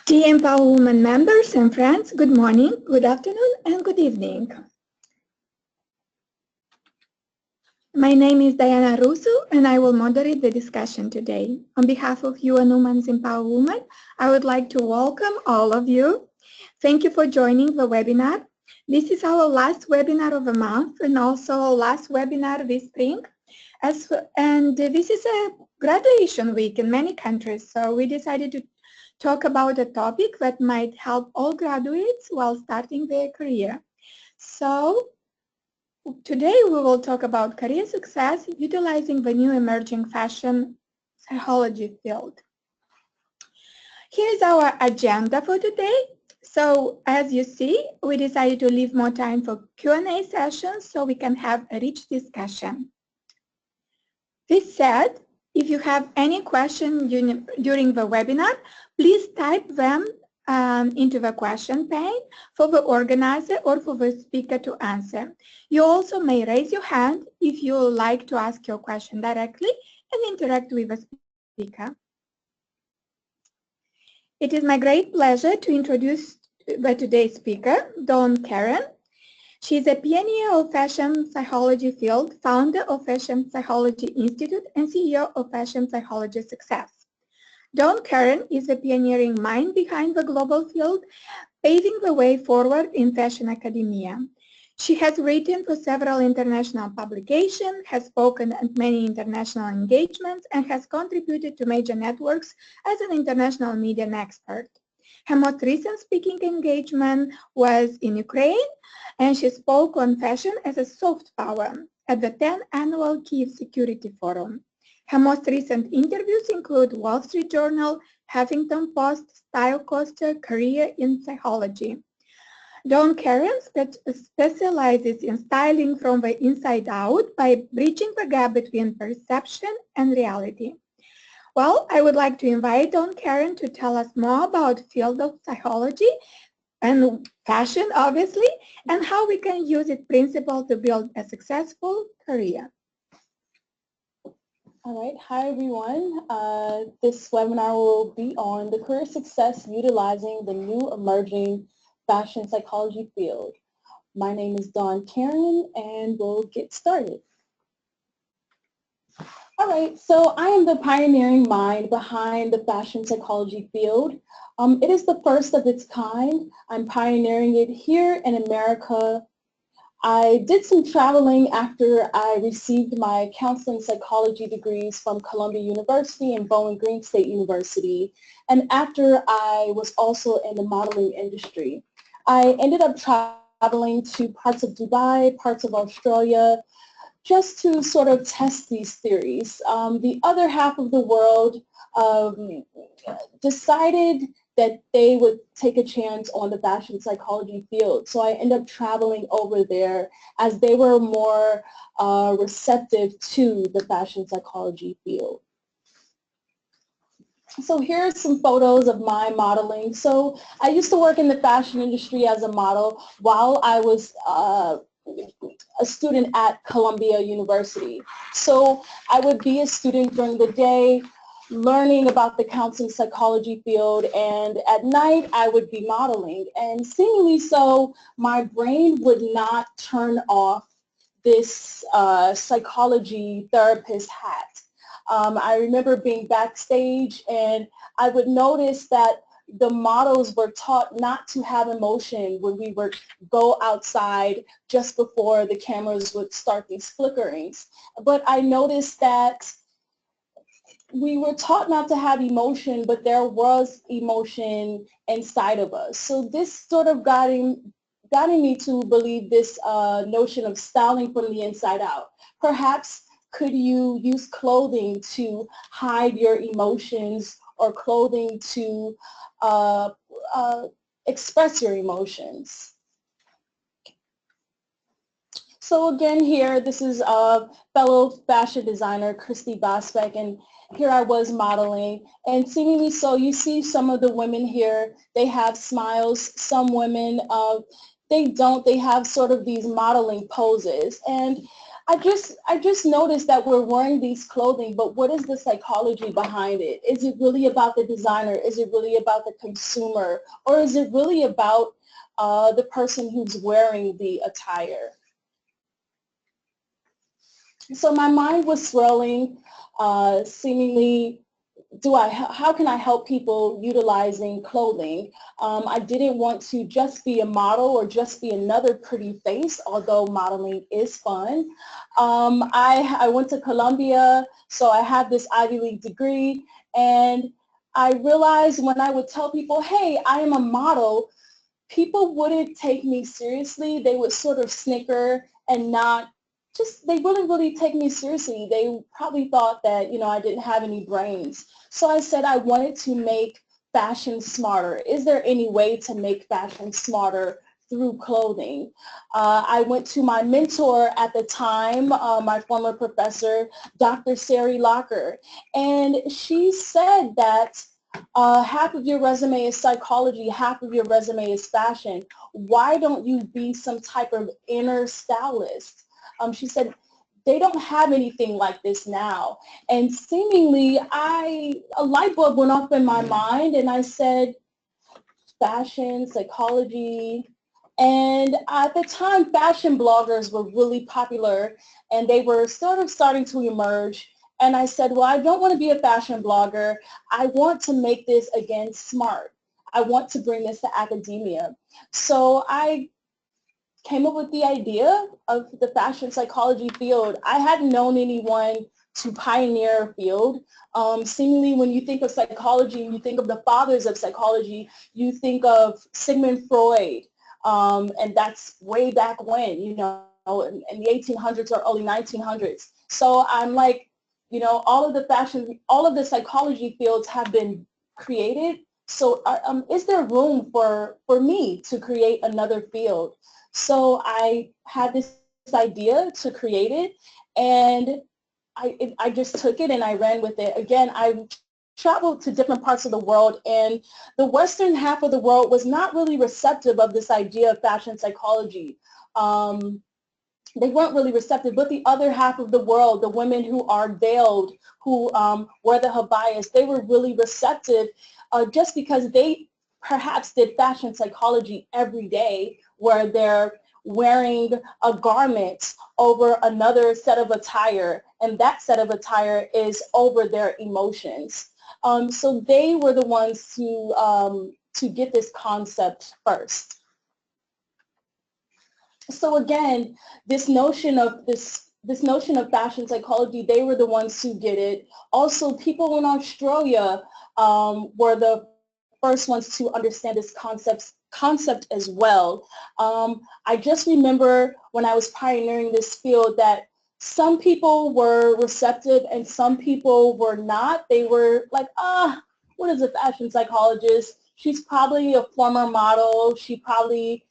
Dear Empower Women members and friends, good morning, good afternoon, and good evening. My name is Diana Rusu, and I will moderate the discussion today. On behalf of UN Women's Empower Women, I would like to welcome all of you. Thank you for joining the webinar. This is our last webinar of the month and also last webinar this spring. And this is a graduation week in many countries, so we decided to talk about a topic that might help all graduates while starting their career. So today we will talk about career success utilizing the new emerging fashion psychology field. Here's our agenda for today. So as you see, we decided to leave more time for Q&A sessions so we can have a rich discussion. This said, if you have any question during the webinar, please type them into the question pane for the organizer or for the speaker to answer. You also may raise your hand if you would like to ask your question directly and interact with the speaker. It is my great pleasure to introduce today's speaker, Dawnn. She is a pioneer of fashion psychology field, founder of Fashion Psychology Institute, and CEO of Fashion Psychology Success. Dawnn is the pioneering mind behind the global field, paving the way forward in fashion academia. She has written for several international publications, has spoken at many international engagements, and has contributed to major networks as an international media expert. Her most recent speaking engagement was in Ukraine, and she spoke on fashion as a soft power at the 10th Annual Kyiv Security Forum. Her most recent interviews include Wall Street Journal, Huffington Post, Style Coaster, Career in Psychology. Dawnn specializes in styling from the inside out by bridging the gap between perception and reality. Well, I would like to invite Dawnn to tell us more about the field of psychology and fashion, obviously, and how we can use its principle to build a successful career. All right, hi everyone. This webinar will be on the career success utilizing the new emerging fashion psychology field. My name is Dawnn and we'll get started. All right, so I am the pioneering mind behind the fashion psychology field. It is the first of its kind. I'm pioneering it here in America. I did some traveling after I received my counseling psychology degrees from Columbia University and Bowling Green State University, and after I was also in the modeling industry. I ended up traveling to parts of Dubai, parts of Australia, just to sort of test these theories. The other half of the world decided that they would take a chance on the fashion psychology field. So I ended up traveling over there as they were more receptive to the fashion psychology field. So here are some photos of my modeling. So I used to work in the fashion industry as a model while I was a student at Columbia University. So I would be a student during the day, learning about the counseling psychology field, and at night I would be modeling. And seemingly so, my brain would not turn off this psychology therapist hat. I remember being backstage and I would notice that the models were taught not to have emotion when we would go outside just before the cameras would start these flickerings. But I noticed that we were taught not to have emotion, but there was emotion inside of us. So this sort of guiding me to believe this notion of styling from the inside out. Perhaps could you use clothing to hide your emotions or clothing to express your emotions? So again here, this is a fellow fashion designer, Christy Bosbeck, and here I was modeling, and seemingly so, you see some of the women here, they have smiles. Some women, they don't. They have sort of these modeling poses, and I just noticed that we're wearing these clothing, but what is the psychology behind it? Is it really about the designer? Is it really about the consumer? Or is it really about the person who's wearing the attire? So my mind was swirling, seemingly, how can I help people utilizing clothing? I didn't want to just be a model or just be another pretty face, although modeling is fun. I went to Columbia, so I had this Ivy League degree, and I realized when I would tell people, hey, I am a model, people wouldn't take me seriously. They would sort of snicker and not they wouldn't really take me seriously. They probably thought that, I didn't have any brains. So I said I wanted to make fashion smarter. Is there any way to make fashion smarter through clothing? I went to my mentor at the time, my former professor, Dr. Sari Locker, and she said that half of your resume is psychology, half of your resume is fashion. Why don't you be some type of inner stylist? She said, they don't have anything like this now. And seemingly, a light bulb went off in my mind, and I said, fashion, psychology. And at the time, fashion bloggers were really popular, and they were sort of starting to emerge. And I said, well, I don't want to be a fashion blogger. I want to make this, again, smart. I want to bring this to academia. So I came up with the idea of the fashion psychology field. I hadn't known anyone to pioneer a field. Seemingly, when you think of psychology, you think of the fathers of psychology, you think of Sigmund Freud, and that's way back when, in the 1800s or early 1900s. So I'm like, all of the psychology fields have been created. So is there room for me to create another field? So I had this idea to create it, and I just took it and I ran with it. Again, I traveled to different parts of the world, and the Western half of the world was not really receptive of this idea of fashion psychology. They weren't really receptive, but the other half of the world, the women who are veiled, who wear the habayas, they were really receptive just because they perhaps did fashion psychology every day, where they're wearing a garment over another set of attire, and that set of attire is over their emotions. So they were the ones to get this concept first. So again, this notion of fashion psychology, they were the ones who get it. Also, people in Australia were the first ones to understand this concept as well. I just remember when I was pioneering this field that some people were receptive and some people were not. They were like, what is a fashion psychologist? She's probably a former model. She probably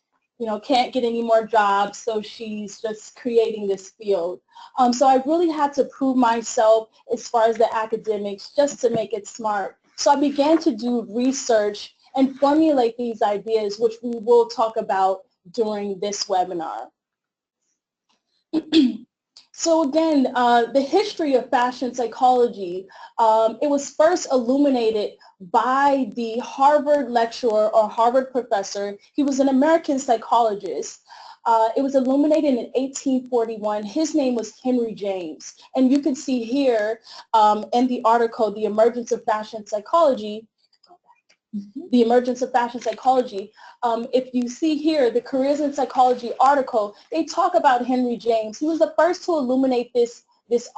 can't get any more jobs, so she's just creating this field. So I really had to prove myself as far as the academics just to make it smart. So I began to do research and formulate these ideas, which we will talk about during this webinar. So again, the history of fashion psychology, it was first illuminated by the Harvard lecturer or Harvard professor. He was an American psychologist. It was illuminated in 1841. His name was Henry James. And you can see here in the article, The Emergence of Fashion Psychology, The Emergence of Fashion Psychology. If you see here, the Careers in Psychology article, they talk about Henry James. He was the first to illuminate this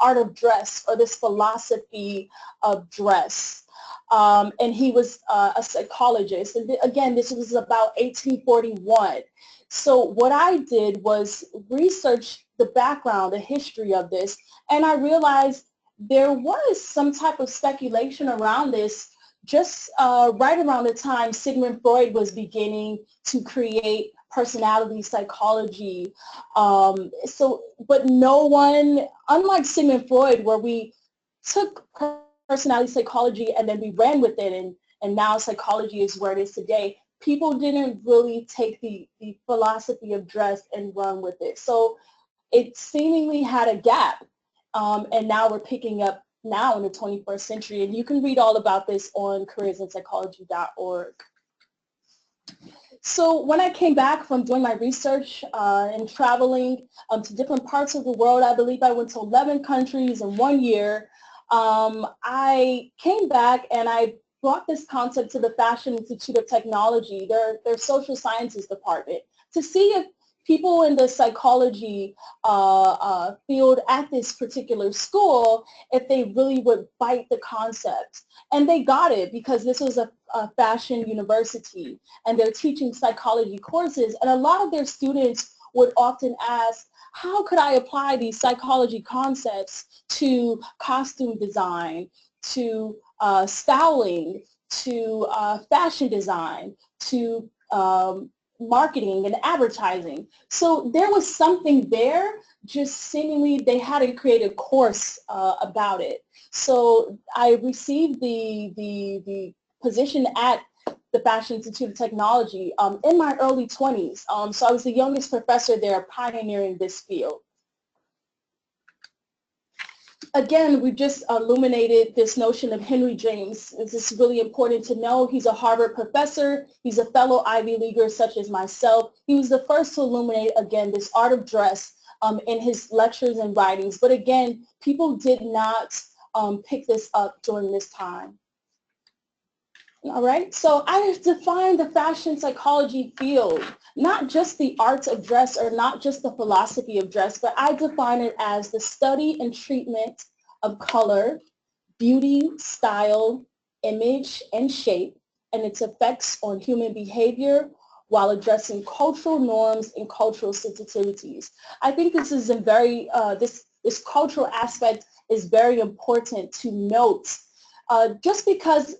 art of dress, or this philosophy of dress. And he was a psychologist. And again, this was about 1841. So what I did was research the background, the history of this, and I realized there was some type of speculation around this just right around the time Sigmund Freud was beginning to create personality psychology. But no one, unlike Sigmund Freud, where we took personality psychology and then we ran with it, and now psychology is where it is today, people didn't really take the philosophy of dress and run with it. So it seemingly had a gap. And now we're picking up now in the 21st century. And you can read all about this on careersinpsychology.org. So when I came back from doing my research and traveling to different parts of the world, I believe I went to 11 countries in 1 year. I came back and I brought this concept to the Fashion Institute of Technology, their social sciences department, to see if people in the psychology field at this particular school, if they really would bite the concept. And they got it, because this was a fashion university and they're teaching psychology courses, and a lot of their students would often ask, how could I apply these psychology concepts to costume design, to styling, to fashion design, to marketing and advertising? So there was something there, just seemingly they hadn't created a course about it. So I received the position at the Fashion Institute of Technology in my early 20s. So I was the youngest professor there, pioneering this field. Again, we just illuminated this notion of Henry James. This is really important to know. He's a Harvard professor. He's a fellow Ivy Leaguer such as myself. He was the first to illuminate, again, this art of dress in his lectures and writings. But again, people did not pick this up during this time. All right, so I defined the fashion psychology field, not just the arts of dress or not just the philosophy of dress, but I define it as the study and treatment of color, beauty, style, image, and shape, and its effects on human behavior while addressing cultural norms and cultural sensitivities. I think this is a very, this cultural aspect is very important to note, just because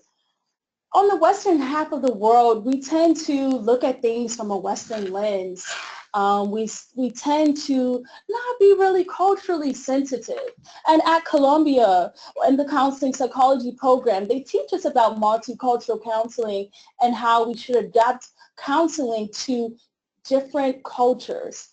on the Western half of the world, we tend to look at things from a Western lens. We tend to not be really culturally sensitive. And at Columbia, in the counseling psychology program, they teach us about multicultural counseling and how we should adapt counseling to different cultures,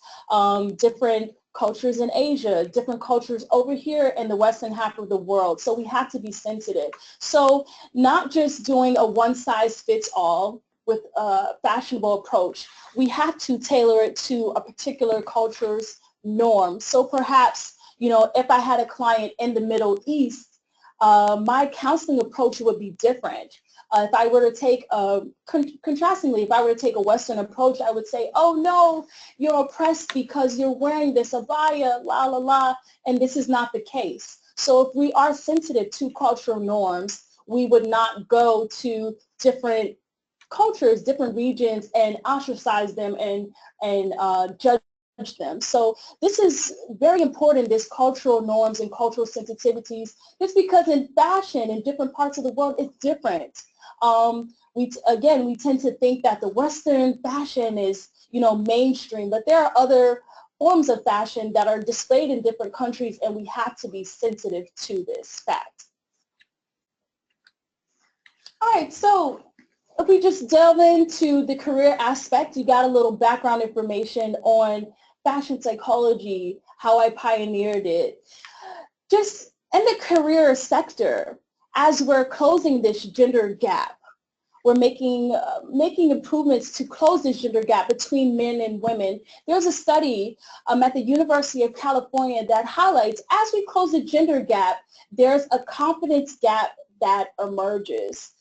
different cultures in Asia, different cultures over here in the Western half of the world. So we have to be sensitive. So not just doing a one-size-fits-all with a fashionable approach, we have to tailor it to a particular culture's norm. So perhaps, you know, if I had a client in the Middle East, my counseling approach would be different. If I were to take, contrastingly, if I were to take a Western approach, I would say, oh no, you're oppressed because you're wearing this abaya, la la la, and this is not the case. So if we are sensitive to cultural norms, we would not go to different cultures, different regions, and ostracize them and judge them. So this is very important, this cultural norms and cultural sensitivities, just because in fashion in different parts of the world, it's different. We tend to think that the Western fashion is, you know, mainstream, but there are other forms of fashion that are displayed in different countries, and we have to be sensitive to this fact. All right, so if we just delve into the career aspect, you got a little background information on fashion psychology, how I pioneered it. Just in the career sector, as we're closing this gender gap, we're making improvements to close this gender gap between men and women. There's a study at the University of California that highlights, as we close the gender gap, there's a confidence gap that emerges.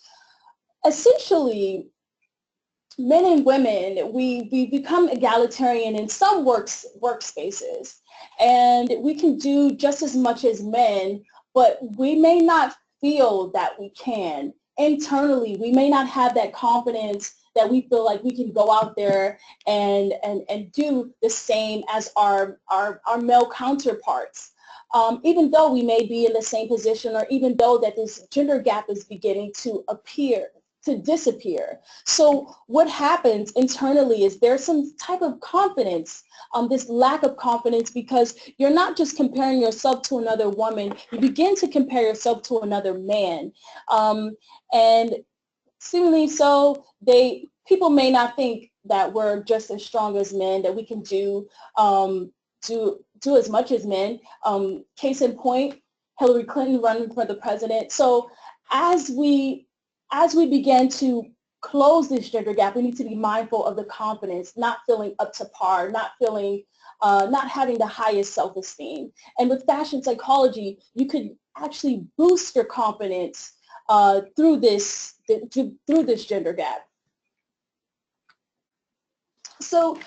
Essentially, men and women, we become egalitarian in some workspaces, and we can do just as much as men, but we may not feel that we can. Internally, we may not have that confidence that we feel like we can go out there and do the same as our male counterparts. Even though we may be in the same position, or even though that this gender gap is beginning to disappear. So what happens internally is there's some type of confidence, this lack of confidence, because you're not just comparing yourself to another woman, you begin to compare yourself to another man. And seemingly so, people may not think that we're just as strong as men, that we can do do as much as men. Case in point, Hillary Clinton running for the president. So as we begin to close this gender gap, we need to be mindful of the confidence, not feeling up to par, not feeling, not having the highest self-esteem. And with fashion psychology, you could actually boost your confidence through this gender gap. So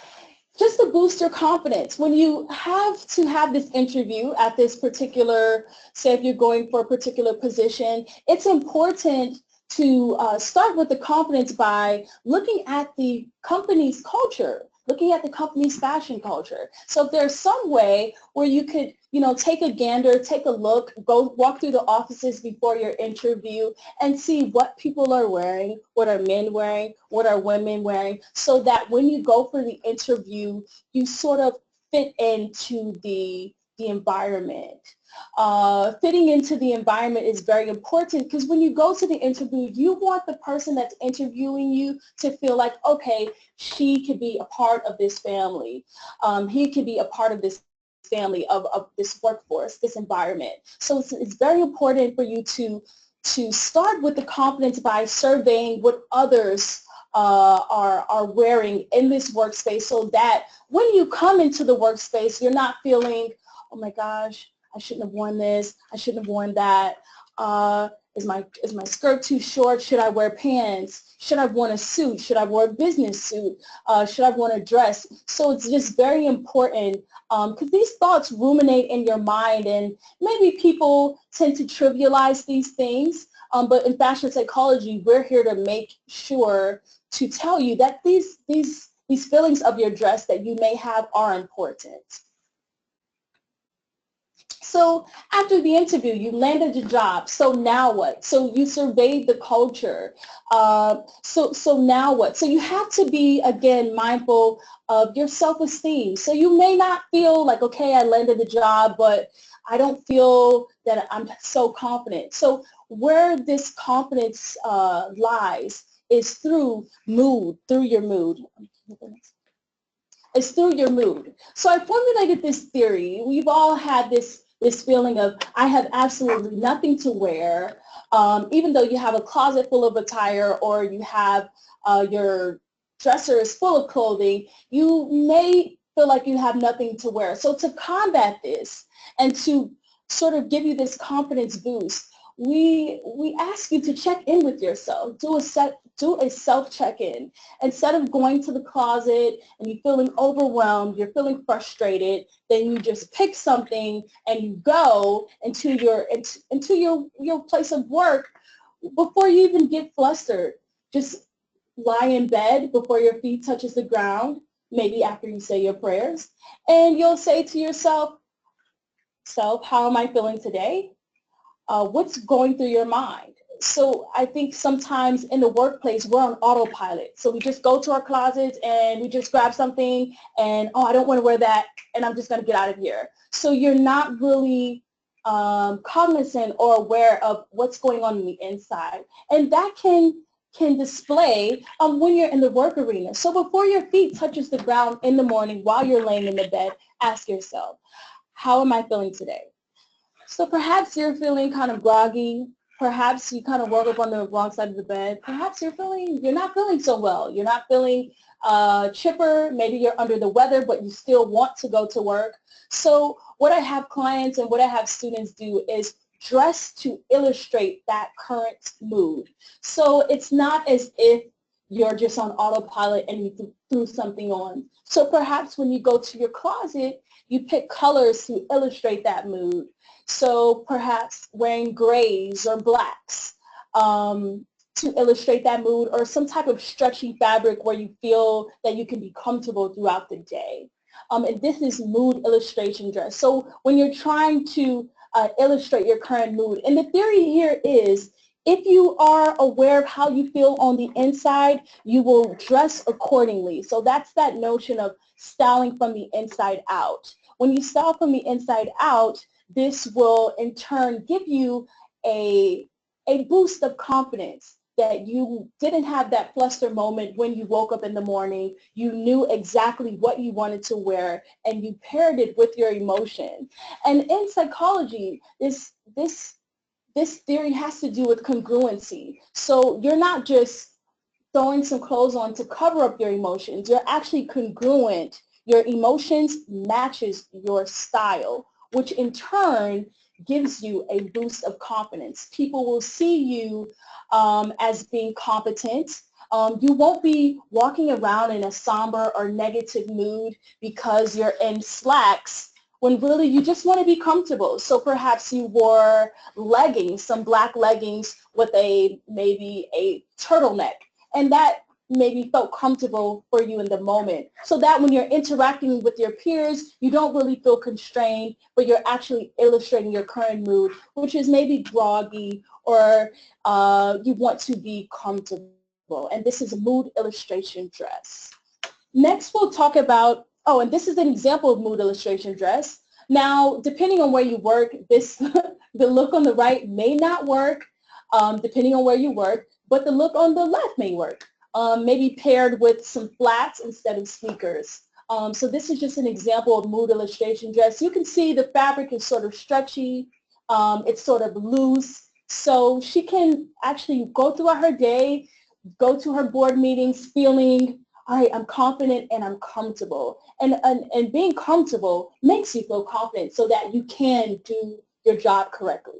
just to boost your confidence, when you have to have this interview at this particular, say if you're going for a particular position, it's important to start with the confidence by looking at the company's culture, looking at the company's fashion culture. So if there's some way where you could, take a gander, take a look, go walk through the offices before your interview and see what people are wearing, what are men wearing, what are women wearing, so that when you go for the interview, you sort of fit into the environment. Fitting into the environment is very important because when you go to the interview, you want the person that's interviewing you to feel like, okay, she could be a part of this family. He could be a part of this family, of this workforce, this environment. So it's very important for you to start with the confidence by surveying what others are wearing in this workspace, so that when you come into the workspace, you're not feeling, oh my gosh, I shouldn't have worn this, I shouldn't have worn that. Is my skirt too short? Should I wear pants? Should I have worn a suit? Should I wear a business suit? Should I have worn a dress? So it's just very important because these thoughts ruminate in your mind, and maybe people tend to trivialize these things. But in fashion psychology, we're here to make sure to tell you that these feelings of your dress that you may have are important. So after the interview, you landed your job. So now what? So you surveyed the culture. So now what? So you have to be, again, mindful of your self-esteem. So you may not feel like, okay, I landed the job, but I don't feel that I'm so confident. So where this confidence lies is through mood, through your mood. It's through your mood. So I formulated this theory. We've all had this feeling of, I have absolutely nothing to wear, even though you have a closet full of attire or you have your dresser is full of clothing, you may feel like you have nothing to wear. So to combat this and to sort of give you this confidence boost, we ask you to check in with yourself, do a self check-in. Instead of going to the closet and you feeling overwhelmed, you're feeling frustrated, then you just pick something and you go into your place of work before you even get flustered. Just lie in bed before your feet touches the ground, maybe after you say your prayers, and you'll say to yourself, self, how am I feeling today? What's going through your mind? So I think sometimes in the workplace, we're on autopilot. So we just go to our closets and we just grab something and, oh, I don't want to wear that, and I'm just going to get out of here. So you're not really cognizant or aware of what's going on the inside. And that can display when you're in the work arena. So before your feet touches the ground in the morning while you're laying in the bed, ask yourself, how am I feeling today? So perhaps you're feeling kind of groggy. Perhaps you kind of woke up on the wrong side of the bed. Perhaps you're not feeling so well. You're not feeling chipper. Maybe you're under the weather, but you still want to go to work. So what I have clients and what I have students do is dress to illustrate that current mood. So it's not as if you're just on autopilot and you threw something on. So perhaps when you go to your closet, you pick colors to illustrate that mood. So perhaps wearing grays or blacks to illustrate that mood, or some type of stretchy fabric where you feel that you can be comfortable throughout the day. And this is mood illustration dress. So when you're trying to illustrate your current mood, and the theory here is, if you are aware of how you feel on the inside, you will dress accordingly. So that's that notion of styling from the inside out. When you style from the inside out, this will in turn give you a boost of confidence. that you didn't have that fluster moment when you woke up in the morning. You knew exactly what you wanted to wear, and you paired it with your emotion. And in psychology, this theory has to do with congruency. So you're not just throwing some clothes on to cover up your emotions. You're actually congruent. Your emotions matches your style, which in turn gives you a boost of confidence. People will see you as being competent. You won't be walking around in a somber or negative mood because you're in slacks when really you just want to be comfortable. So perhaps you wore leggings, some black leggings with maybe a turtleneck, and that maybe felt comfortable for you in the moment. So that when you're interacting with your peers, you don't really feel constrained, but you're actually illustrating your current mood, which is maybe groggy, or you want to be comfortable. And this is a mood illustration dress. Next, we'll talk about, and this is an example of mood illustration dress. Now, depending on where you work, the look on the right may not work, depending on where you work, but the look on the left may work. Maybe paired with some flats instead of sneakers. So this is just an example of mood illustration dress. You can see the fabric is sort of stretchy. It's sort of loose. So she can actually go throughout her day, go to her board meetings feeling, all right, I'm confident and I'm comfortable. And being comfortable makes you feel confident so that you can do your job correctly.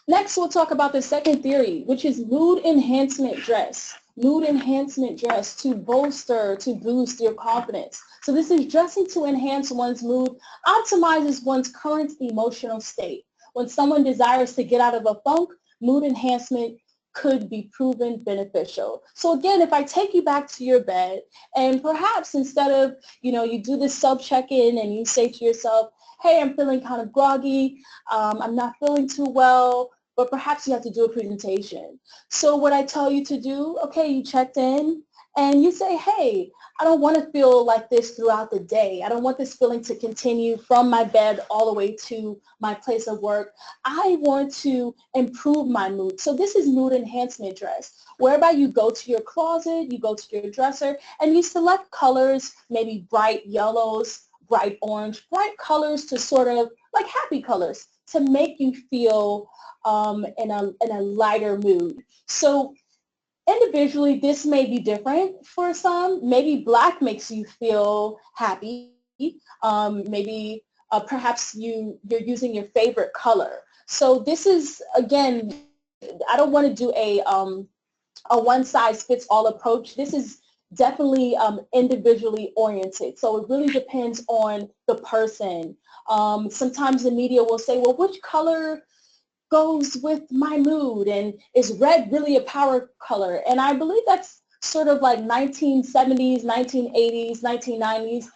Next, we'll talk about the second theory, which is mood enhancement dress. Mood enhancement dress to bolster, to boost your confidence. So this is dressing to enhance one's mood, optimizes one's current emotional state. When someone desires to get out of a funk, mood enhancement could be proven beneficial. So again, if I take you back to your bed, and perhaps instead of, you do this self-check-in and you say to yourself, hey, I'm feeling kind of groggy, I'm not feeling too well, but perhaps you have to do a presentation. So what I tell you to do, okay, you checked in and you say, hey, I don't want to feel like this throughout the day. I don't want this feeling to continue from my bed all the way to my place of work. I want to improve my mood. So this is mood enhancement dress, whereby you go to your closet, you go to your dresser, and you select colors, maybe bright yellows, bright orange, bright colors to sort of like happy colors to make you feel in a lighter mood. So individually, this may be different for some. Maybe black makes you feel happy. Maybe perhaps you're using your favorite color. So this is, again, I don't want to do a one-size-fits-all approach. This is definitely individually oriented. So it really depends on the person. Sometimes the media will say, well, which color goes with my mood, and is red really a power color? And I believe that's sort of like 1970s, 1980s, 1990s,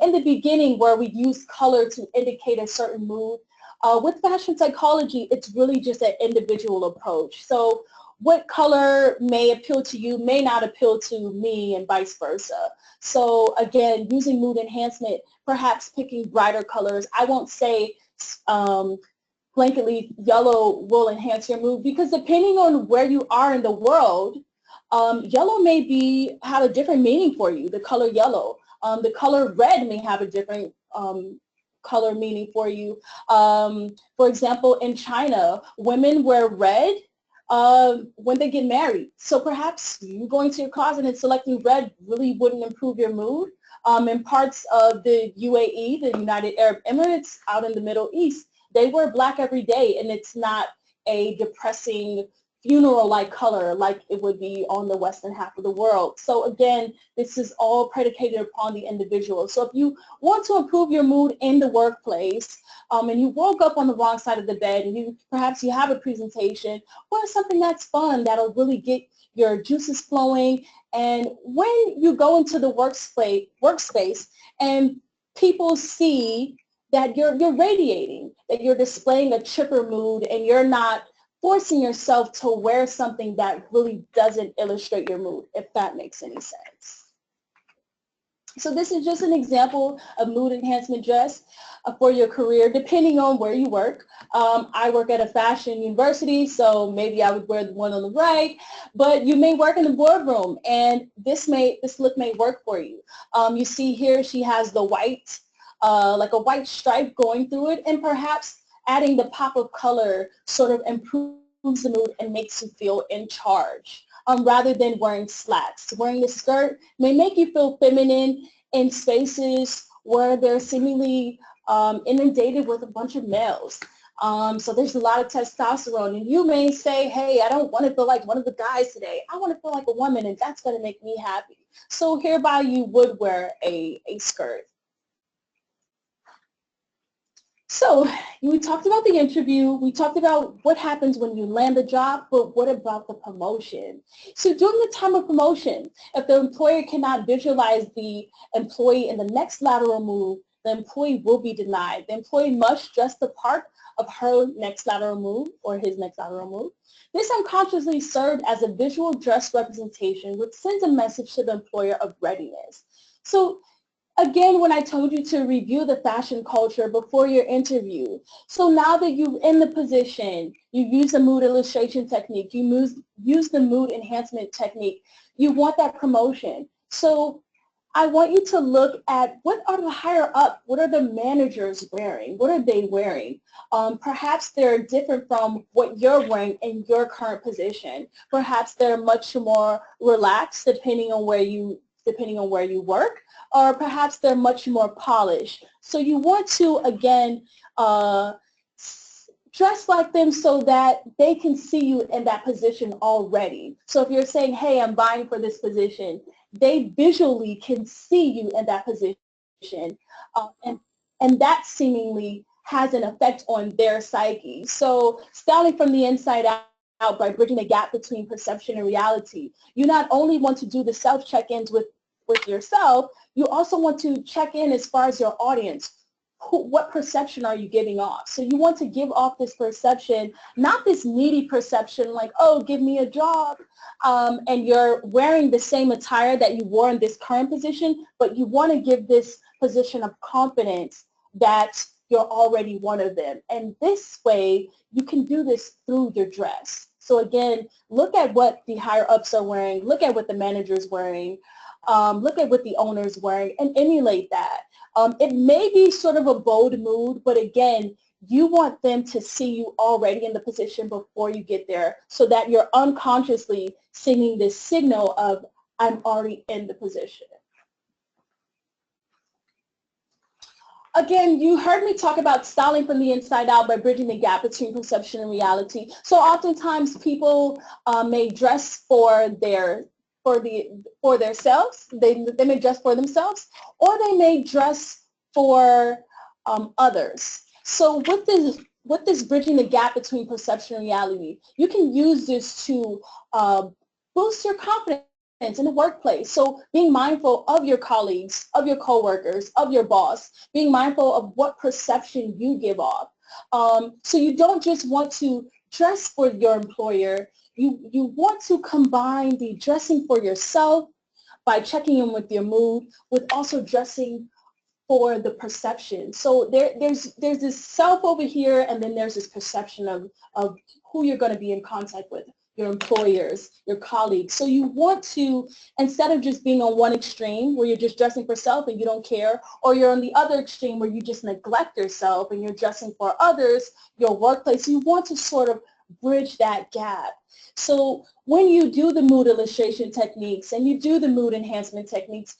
in the beginning where we used color to indicate a certain mood. With fashion psychology, it's really just an individual approach. So what color may appeal to you may not appeal to me, and vice versa. So again, using mood enhancement, perhaps picking brighter colors. I won't say blanketly yellow will enhance your mood, because depending on where you are in the world, yellow may have a different meaning for you, the color yellow. The color red may have a different color meaning for you. For example, in China, women wear red when they get married. So perhaps you going to your closet and selecting red really wouldn't improve your mood. In parts of the UAE, the United Arab Emirates, out in the Middle East, they wear black every day, and it's not a depressing funeral-like color like it would be on the western half of the world. So again, this is all predicated upon the individual. So if you want to improve your mood in the workplace, and you woke up on the wrong side of the bed, and perhaps you have a presentation, wear something that's fun, that'll really get your juices flowing. And when you go into the workspace and people see that you're radiating, that you're displaying a chipper mood, and you're not forcing yourself to wear something that really doesn't illustrate your mood, if that makes any sense. So this is just an example of mood enhancement dress for your career, depending on where you work. I work at a fashion university, so maybe I would wear the one on the right, but you may work in the boardroom, and this look may work for you. You see here she has the white, like a white stripe going through it, and perhaps adding the pop of color sort of improves the mood and makes you feel in charge. Rather than wearing slacks. Wearing a skirt may make you feel feminine in spaces where they're seemingly inundated with a bunch of males. So there's a lot of testosterone, and you may say, hey, I don't want to feel like one of the guys today. I want to feel like a woman, and that's going to make me happy. So hereby you would wear a skirt. So we talked about the interview, we talked about what happens when you land a job, but what about the promotion? So during the time of promotion, if the employer cannot visualize the employee in the next lateral move, the employee will be denied. The employee must dress the part of her next lateral move or his next lateral move. This unconsciously served as a visual dress representation, which sends a message to the employer of readiness. So again, when I told you to review the fashion culture before your interview, so now that you're in the position, you use the mood illustration technique, you use the mood enhancement technique, you want that promotion. So I want you to look at what are the higher up, what are the managers wearing, what are they wearing? Perhaps they're different from what you're wearing in your current position. Perhaps they're much more relaxed depending on where you work, or perhaps they're much more polished. So you want to, again, dress like them so that they can see you in that position already. So if you're saying, hey, I'm vying for this position, they visually can see you in that position. And that seemingly has an effect on their psyche. So styling from the inside out by bridging the gap between perception and reality. You not only want to do the self check-ins with yourself, you also want to check in as far as your audience. What perception are you giving off? So you want to give off this perception, not this needy perception like, oh, give me a job, and you're wearing the same attire that you wore in this current position, but you want to give this position of confidence that you're already one of them. And this way, you can do this through your dress. So again, look at what the higher ups are wearing, look at what the manager's wearing, look at what the owner's wearing, and emulate that. It may be sort of a bold mood, but again, you want them to see you already in the position before you get there so that you're unconsciously sending this signal of, I'm already in the position. Again, you heard me talk about styling from the inside out by bridging the gap between perception and reality. So oftentimes people may dress for themselves. They may dress for themselves, or they may dress for others. So with this bridging the gap between perception and reality, you can use this to boost your confidence in the workplace. So being mindful of your colleagues, of your coworkers, of your boss, being mindful of what perception you give off. So you don't just want to dress for your employer, you want to combine the dressing for yourself by checking in with your mood with also dressing for the perception. So there's this self over here, and then there's this perception of who you're going to be in contact with, your employers, your colleagues. So you want to, instead of just being on one extreme where you're just dressing for self and you don't care, or you're on the other extreme where you just neglect yourself and you're dressing for others, your workplace, you want to sort of bridge that gap. So when you do the mood illustration techniques and you do the mood enhancement techniques,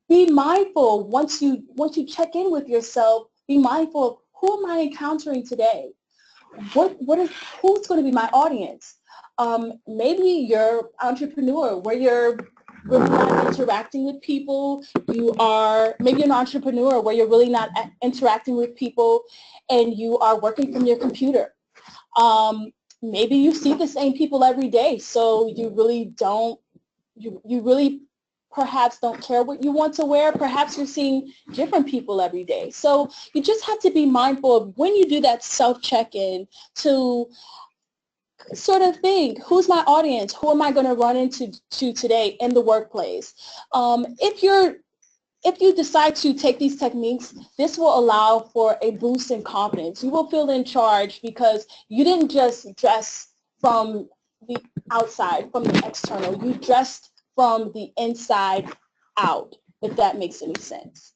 be mindful once you check in with yourself, be mindful of who am I encountering today? Who's going to be my audience? Maybe you're an entrepreneur where you're really not interacting with people. Maybe you're an entrepreneur where you're really not interacting with people and you are working from your computer. Maybe you see the same people every day, so you really don't, you really perhaps don't care what you want to wear. Perhaps you're seeing different people every day. So you just have to be mindful of when you do that self-check-in to sort of think, who's my audience? Who am I going to run into today in the workplace? If you're if you decide to take these techniques, this will allow for a boost in confidence. You will feel in charge because you didn't just dress from the outside, from the external. You dressed from the inside out, if that makes any sense.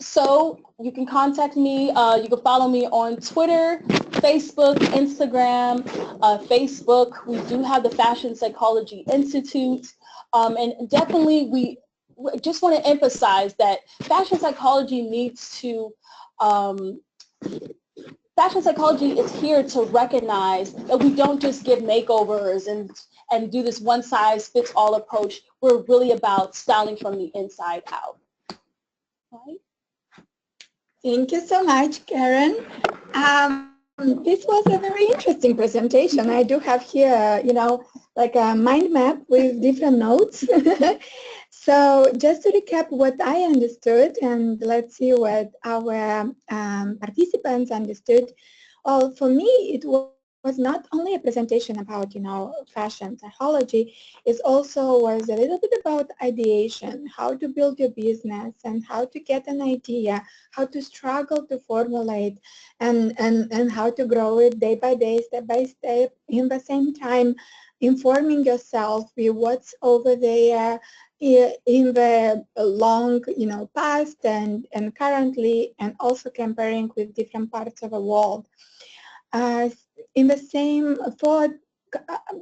So you can contact me. You can follow me on Twitter, Facebook, Instagram. Facebook, we do have the Fashion Psychology Institute. And definitely we just want to emphasize that fashion psychology needs to, fashion psychology is here to recognize that we don't just give makeovers and do this one-size-fits-all approach. We're really about styling from the inside out. Right? Thank you so much, Karen. This was a very interesting presentation. I do have here, you know, like a mind map with different notes. So just to recap what I understood, and let's see what our participants understood. Well, for me, it was not only a presentation about, you know, fashion psychology. It also was a little bit about ideation, how to build your business and how to get an idea, how to struggle to formulate and how to grow it day by day, step by step, in the same time informing yourself with what's over there in the long, you know, past and currently, and also comparing with different parts of the world. In the same thought,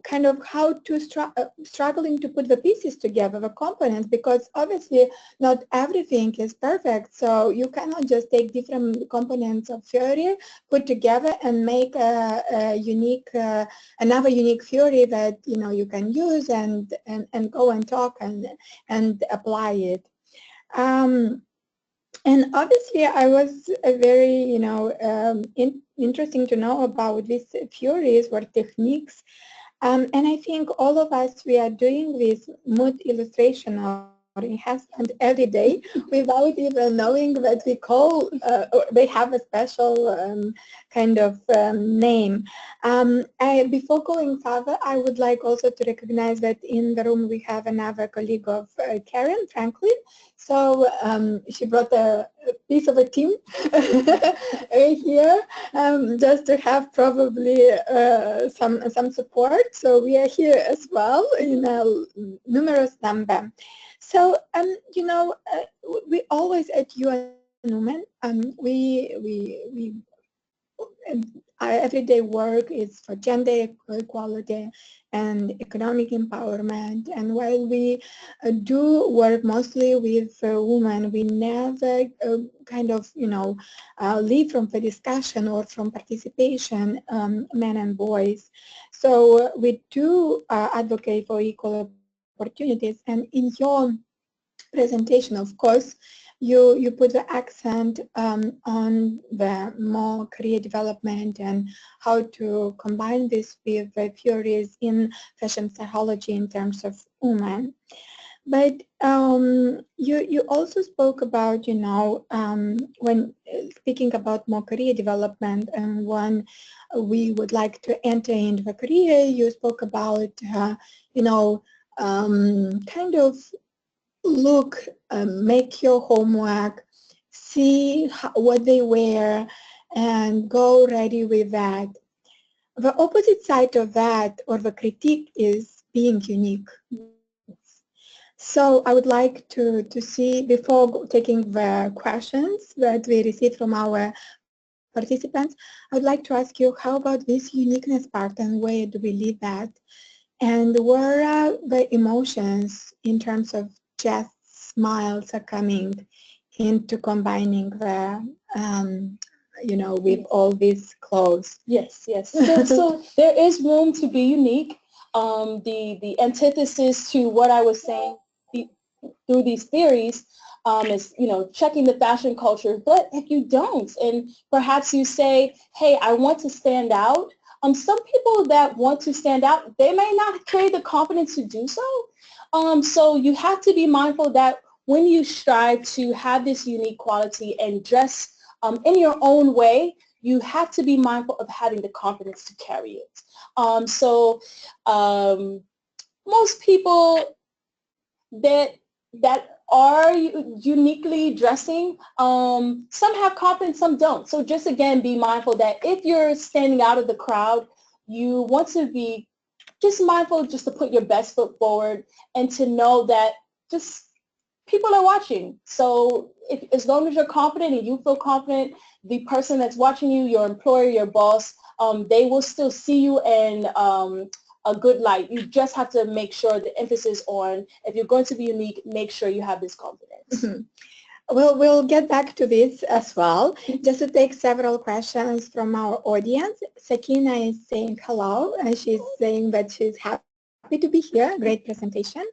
kind of how to struggling to put the pieces together, the components, because obviously not everything is perfect. So you cannot just take different components of theory, put together, and make a unique, another unique theory that, you know, you can use and go and talk and apply it. And obviously, I was very, you know, interesting to know about these theories or techniques. And I think all of us, we are doing this mood illustration or enhancement every day without even knowing that we call, they have a special kind of name. Before going further, I would like also to recognize that in the room we have another colleague of Karen, Franklin. So she brought a piece of a team here, just to have probably some support. So we are here as well in a numerous number. So you know, we always at UN Women, our everyday work is for gender equality and economic empowerment. And while we do work mostly with women, we never kind of, you know, leave from the discussion or from participation men and boys. So we do advocate for equal opportunities. And in your presentation, of course, you put the accent on the more career development and how to combine this with the theories in fashion psychology in terms of women. But you also spoke about, you know, when speaking about more career development, and when we would like to enter into the career, you spoke about, you know, kind of look, make your homework, see what they wear, and go ready with that. The opposite side of that, or the critique, is being unique. So I would like to see, before taking the questions that we received from our participants, I would like to ask you, how about this uniqueness part, and where do we leave that? And where are the emotions in terms of just smiles are coming into combining the, you know, with all these clothes? Yes, yes. So there is room to be unique. The antithesis to what I was saying through these theories is, you know, checking the fashion culture. But if you don't, and perhaps you say, hey, I want to stand out, some people that want to stand out, they may not carry the confidence to do so. So you have to be mindful that when you strive to have this unique quality and dress in your own way, you have to be mindful of having the confidence to carry it. Most people that that are uniquely dressing. Some have confidence, some don't. So just again, be mindful that if you're standing out of the crowd, you want to be just mindful just to put your best foot forward and to know that just people are watching. So as long as you're confident and you feel confident, the person that's watching you, your employer, your boss, they will still see you in a good light. You just have to make sure the emphasis on, if you're going to be unique, make sure you have this confidence. Mm-hmm. We'll get back to this as well. Just to take several questions from our audience. Sakina is saying hello, and she's saying that she's happy to be here. Great presentation.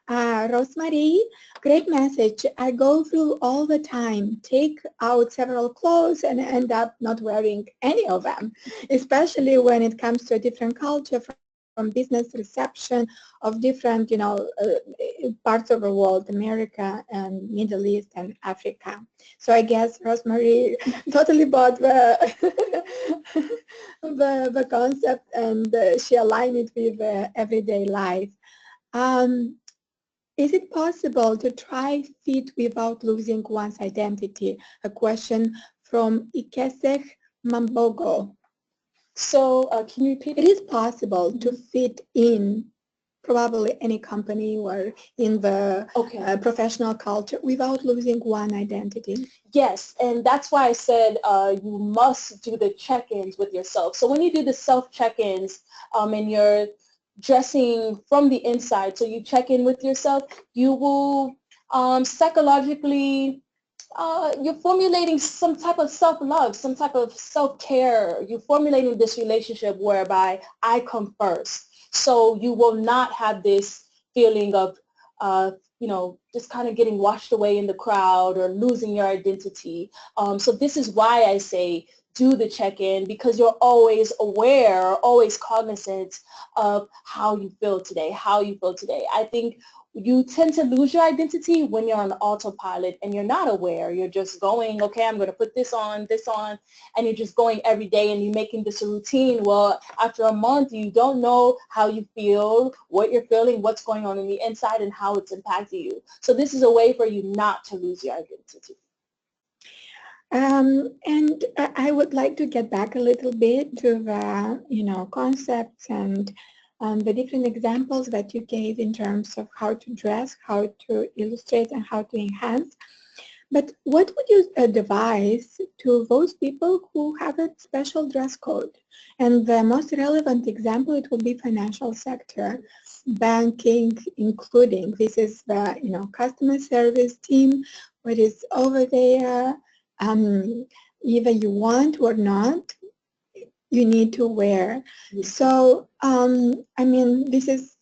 Rosemary, great message. I go through all the time, take out several clothes and end up not wearing any of them, especially when it comes to a different culture, from business reception of different, parts of the world, America and Middle East and Africa. So I guess Rosemary totally bought the concept, and she aligned it with everyday life. Is it possible to try fit without losing one's identity? A question from Ikesek Mambogo. So can you repeat? It is possible to fit in probably any company or in the professional culture without losing one identity. Yes, and that's why I said you must do the check-ins with yourself. So when you do the self-check-ins and you're dressing from the inside, so you check in with yourself, you will psychologically you're formulating some type of self-love, some type of self-care. You're formulating this relationship whereby I come first. So you will not have this feeling of, just kind of getting washed away in the crowd or losing your identity. So this is why I say do the check-in, because you're always aware, always cognizant of how you feel today, I think you tend to lose your identity when you're on autopilot and you're not aware. You're just going, okay, I'm going to put this on, and you're just going every day and you're making this a routine. Well, after a month, you don't know how you feel, what you're feeling, what's going on the inside, and how it's impacting you. So this is a way for you not to lose your identity. And I would like to get back a little bit to the, concepts and the different examples that you gave in terms of how to dress, how to illustrate, and how to enhance. But what would you advise to those people who have a special dress code? And the most relevant example, it would be financial sector, banking including. This is the, customer service team, what is over there, either you want or not, you need to wear. So, this is,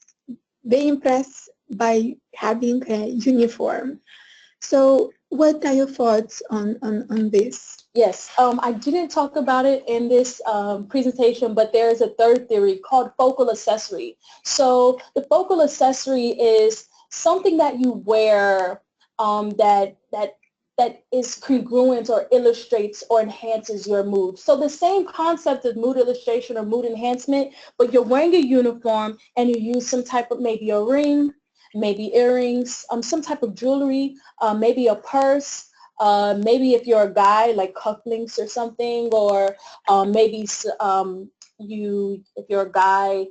they impress by having a uniform. So what are your thoughts on this? Yes, I didn't talk about it in this presentation, but there is a third theory called focal accessory. So the focal accessory is something that you wear that is congruent or illustrates or enhances your mood. So the same concept of mood illustration or mood enhancement, but you're wearing a uniform and you use some type of, maybe a ring, maybe earrings, some type of jewelry, maybe a purse, maybe if you're a guy, like cufflinks or something, or maybe if you're a guy,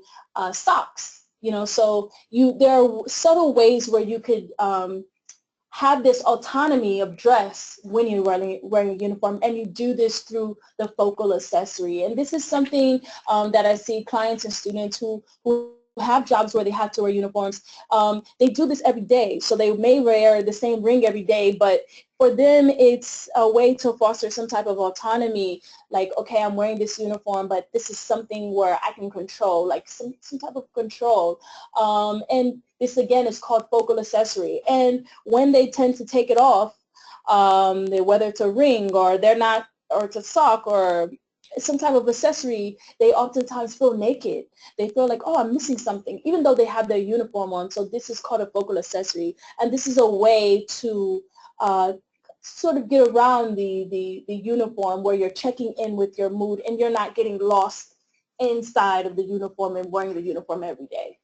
socks. So there are subtle ways where you could have this autonomy of dress when you're wearing a uniform, and you do this through the focal accessory. And this is something that I see clients and students who have jobs where they have to wear uniforms. They do this every day, so they may wear the same ring every day, but for them it's a way to foster some type of autonomy, like, okay, I'm wearing this uniform, but this is something where I can control, like some type of control. And this again is called focal accessory. And when they tend to take it off, whether it's a ring or it's a sock or some type of accessory, they oftentimes feel naked. They feel like, oh, I'm missing something, even though they have their uniform on. So this is called a focal accessory. And this is a way to sort of get around the uniform, where you're checking in with your mood and you're not getting lost inside of the uniform and wearing the uniform every day.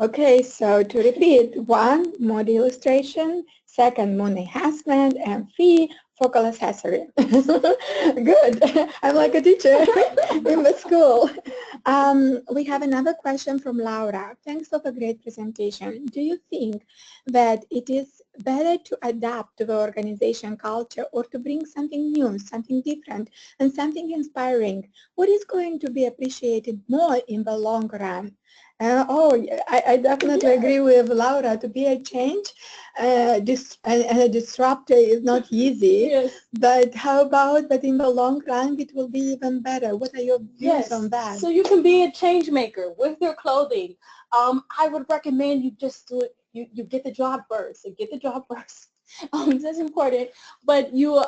Okay, so to repeat, 1, mod illustration, 2nd, mood enhancement, and 3, focal accessory. Good. I'm like a teacher in the school. We have another question from Laura. Thanks for the great presentation. Do you think that it is better to adapt to the organization culture or to bring something new, something different, and something inspiring? What is going to be appreciated more in the long run? I definitely agree with Laura. To be a change and a disruptor is not easy. Yes. But how about, but in the long run, it will be even better. What are your views Yes. on that? So you can be a change maker with your clothing. I would recommend you just do it. You get the job first. You get the job first. That's important. But you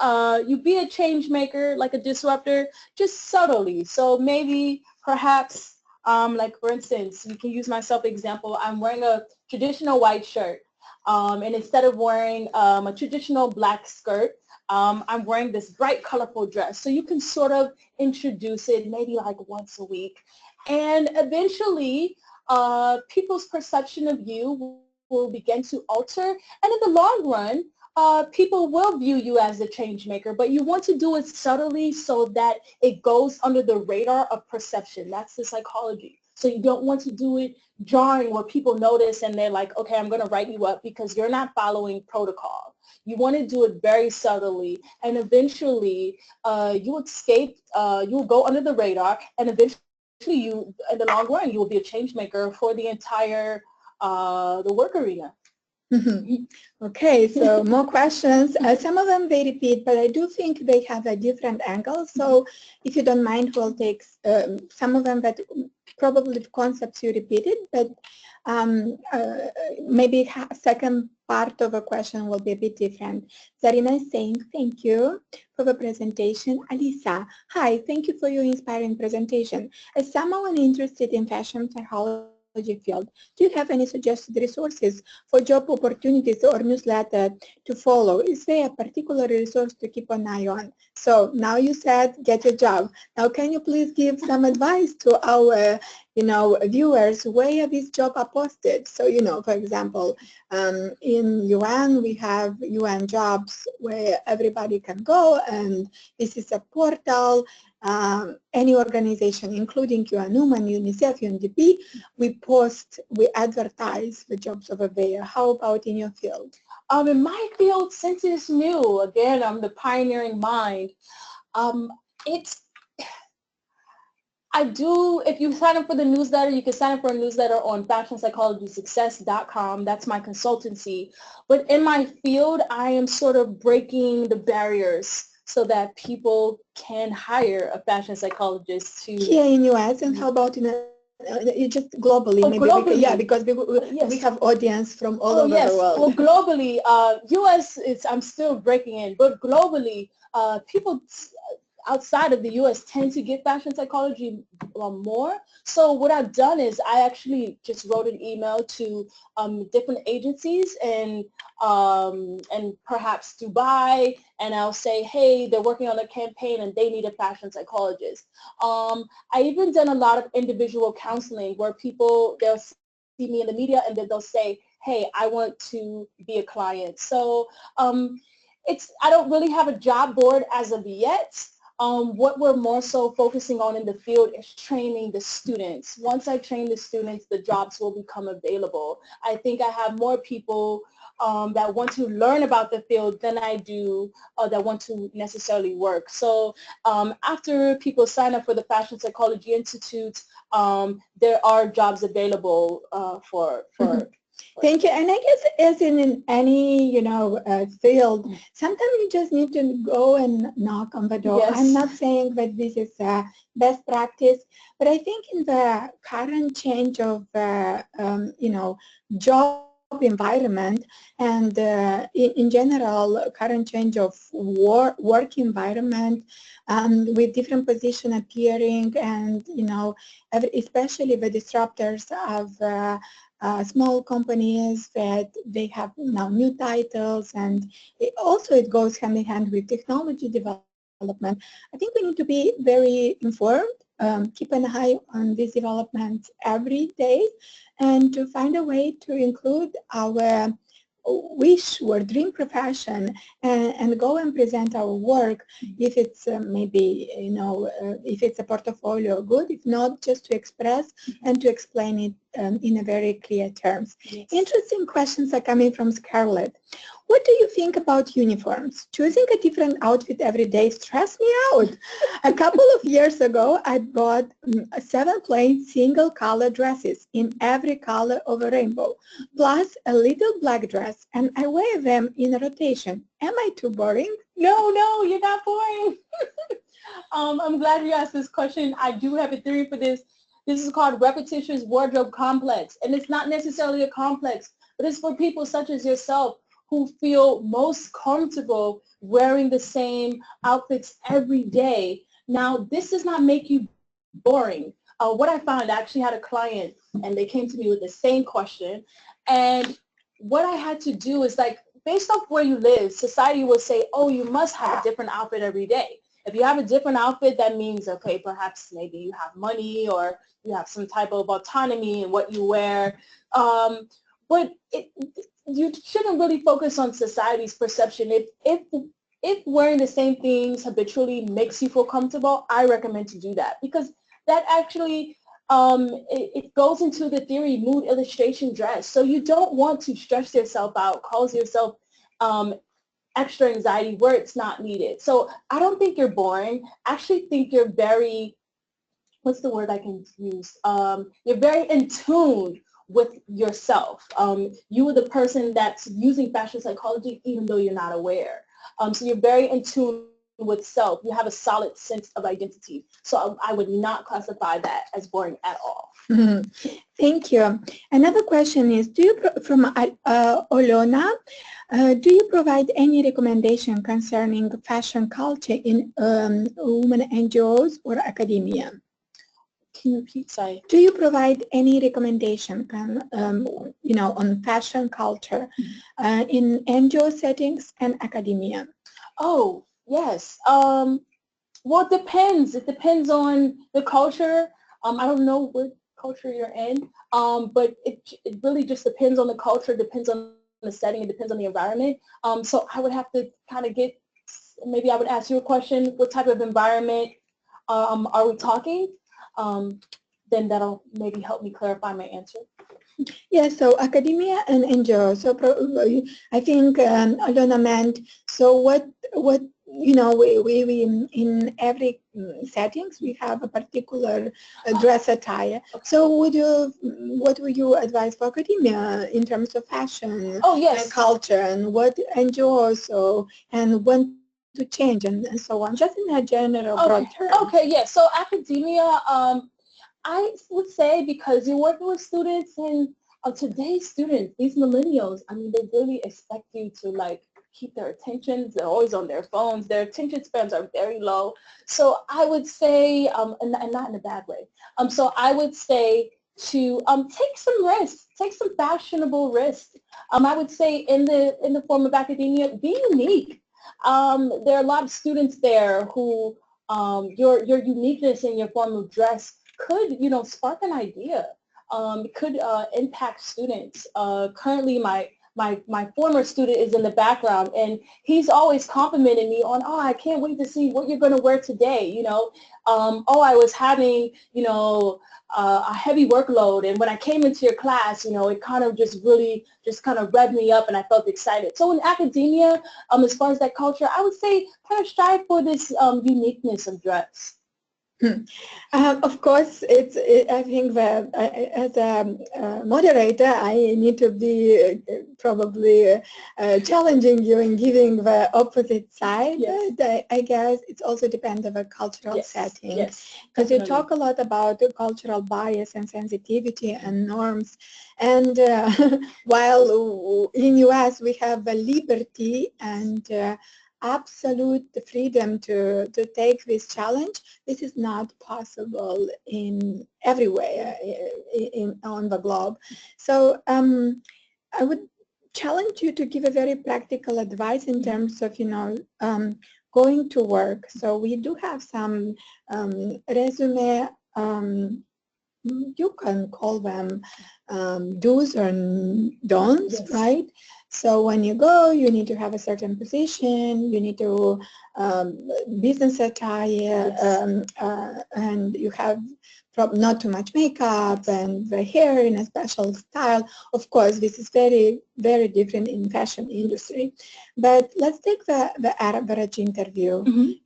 be a change maker, like a disruptor, just subtly. So maybe perhaps like for instance, you can use myself example. I'm wearing a traditional white shirt, and instead of wearing a traditional black skirt, I'm wearing this bright, colorful dress. So you can sort of introduce it maybe like once a week, and eventually, people's perception of you will begin to alter, and in the long run, people will view you as a change maker, but you want to do it subtly so that it goes under the radar of perception. That's the psychology. So you don't want to do it jarring where people notice and they're like, okay, I'm going to write you up because you're not following protocol. You want to do it very subtly, and eventually you escape, you will go under the radar, and eventually you, in the long run, you will be a change maker for the entire the work arena. Okay, so more questions. Some of them they repeat, but I do think they have a different angle. So if you don't mind, we'll take some of them that probably the concepts you repeated, but maybe second part of a question will be a bit different. Zarina is saying, thank you for the presentation. Alisa, hi, thank you for your inspiring presentation. As someone interested in fashion psychology field, do you have any suggested resources for job opportunities or newsletter to follow? Is there a particular resource to keep an eye on? So now you said get a job. Now can you please give some advice to our viewers where these jobs are posted? So, for example, in UN, we have UN jobs where everybody can go, and this is a portal. Any organization, including UN Women, UNICEF, UNDP, we advertise the jobs over there. How about in your field? In my field, since it's new, again, I'm the pioneering mind. If you sign up for the newsletter, you can sign up for a newsletter on fashionpsychologysuccess.com. That's my consultancy. But in my field, I am sort of breaking the barriers so that people can hire a fashion psychologist to... Here in US, and how about in just globally? Oh, maybe globally. Because we have audience from all over the world. Well, globally, US, I'm still breaking in, but globally, people outside of the U.S. tend to get fashion psychology more. So what I've done is I actually just wrote an email to different agencies and perhaps Dubai, and I'll say, hey, they're working on a campaign and they need a fashion psychologist. I even done a lot of individual counseling where they'll see me in the media and then they'll say, hey, I want to be a client. So I don't really have a job board as of yet. What we're more so focusing on in the field is training the students. Once I train the students, the jobs will become available. I think I have more people that want to learn about the field than I do that want to necessarily work. So after people sign up for the Fashion Psychology Institute, there are jobs available for Thank you. And I guess as in any, field, sometimes you just need to go and knock on the door. Yes. I'm not saying that this is best practice, but I think in the current change of, job environment and in general, current change of work environment with different positions appearing and, especially the disruptors of small companies that they have now new titles, and it goes hand in hand with technology development. I think we need to be very informed keep an eye on these developments every day and to find a way to include our wish or dream profession and go and present our work if it's maybe, if it's a portfolio, good. If not, just to express and to explain it in a very clear terms. Yes. Interesting questions are coming from Scarlett. What do you think about uniforms? Choosing a different outfit every day stressed me out. A couple of years ago, I bought 7 plain single color dresses in every color of a rainbow, plus a little black dress, and I wear them in a rotation. Am I too boring? No, you're not boring. I'm glad you asked this question. I do have a theory for this. This is called repetitious wardrobe complex, and it's not necessarily a complex, but it's for people such as yourself who feel most comfortable wearing the same outfits every day. Now, this does not make you boring. What I found, I actually had a client, and they came to me with the same question, and what I had to do is, like, based off where you live, society will say, oh, you must have a different outfit every day. If you have a different outfit, that means, okay, perhaps maybe you have money or you have some type of autonomy in what you wear. But you shouldn't really focus on society's perception. If wearing the same things habitually makes you feel comfortable, I recommend to do that, because that actually it goes into the theory mood illustration dress. So you don't want to stress yourself out, cause yourself extra anxiety where it's not needed. So I don't think you're boring. I actually think you're very, what's the word I can use? You're very in tune with yourself. You are the person that's using fashion psychology even though you're not aware. So you're very in tune with self. You have a solid sense of identity. So I would not classify that as boring at all. Mm-hmm. Thank you. Another question is, from Olona, do you provide any recommendation concerning fashion culture in women NGOs or academia? Can you repeat? Sorry. Do you provide any recommendation, on fashion culture in NGO settings and academia? Oh, yes. Well, it depends. It depends on the culture. I don't know what culture you're in, but it really just depends on the culture, depends on the setting, it depends on the environment. So I would have to kind of maybe I would ask you a question, what type of environment are we talking? Then that'll maybe help me clarify my answer. Yeah, so academia and NGO. So I think Alona meant, so what we in every settings we have a particular dress attire. Okay. So what would you advise for academia in terms of fashion? Oh, yes. And culture, and what NGO and when to change and so on, just in a general broad term. Okay, yeah. So academia, I would say, because you're working with students, and today's students, these millennials, I mean, they really expect you to, like, keep their attention. They're always on their phones. Their attention spans are very low. So I would say, and not in a bad way. So I would say to take some risks, take some fashionable risks. I would say in the form of academia, be unique. There are a lot of students there who your uniqueness in your form of dress could, spark an idea, could impact students. Currently, my former student is in the background, and he's always complimenting me on, oh, I can't wait to see what you're going to wear today, oh, I was having, a heavy workload, and when I came into your class, it kind of just really kind of revved me up, and I felt excited. So in academia, as far as that culture, I would say kind of strive for this uniqueness of dress. Of course, I think that as a moderator, I need to be probably challenging you and giving the opposite side. Yes. But I guess it also depends on the cultural setting. Yes, because you talk a lot about cultural bias and sensitivity and norms. And while in US we have the liberty and absolute freedom to take this challenge, this is not possible in everywhere on the globe. So I would challenge you to give a very practical advice in terms of, going to work. So we do have some resume, you can call them do's and don'ts, Yes. right? So when you go, you need to have a certain position, you need to business attire, Yes. and you have not too much makeup and the hair in a special style. Of course, this is very, very different in fashion industry. But let's take the average interview,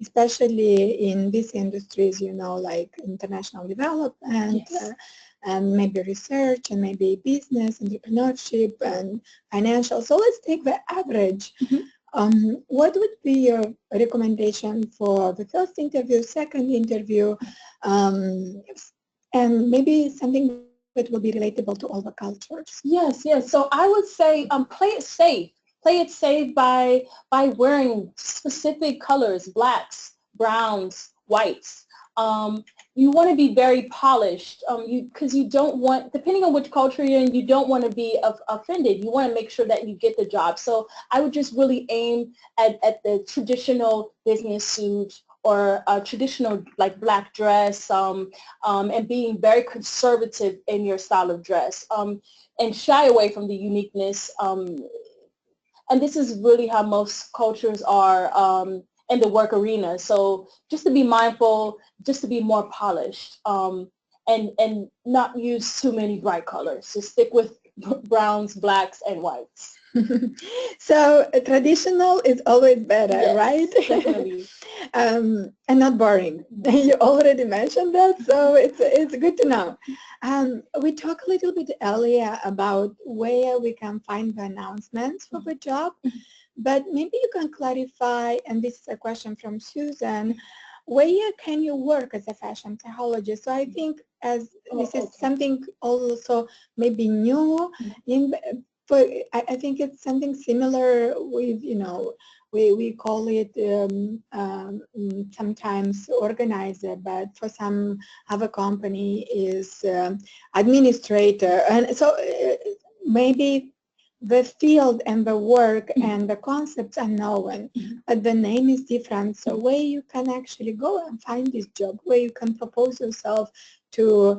especially in these industries, you know, like international development, Yes. and maybe research, and maybe business, entrepreneurship, and financial. So let's take the average. What would be your recommendation for the first interview, second interview, and maybe something that will be relatable to all the cultures? Yes, yes. So I would say play it safe. Play it safe by wearing specific colors, blacks, browns, whites. You want to be very polished because you don't want, depending on which culture you're in, you don't want to be offended. You want to make sure that you get the job. So I would just really aim at the traditional business suit or a traditional like black dress, and being very conservative in your style of dress, and shy away from the uniqueness. And this is really how most cultures are in the work arena. So just to be mindful, just to be more polished, and not use too many bright colors. Just stick with browns, blacks, and whites. So traditional is always better, Yes, right? definitely. And not boring. You already mentioned that, so it's good to know. We talked a little bit earlier about where we can find the announcements for the job, but maybe you can clarify, and this is a question from Susan, where can you work as a fashion psychologist? So I think as this is something also maybe new in, but I think it's something similar with, you know, we call it sometimes organizer, but for some other company is administrator. And so maybe the field and the work and the concepts are known, but the name is different. So where you can actually go and find this job, where you can propose yourself to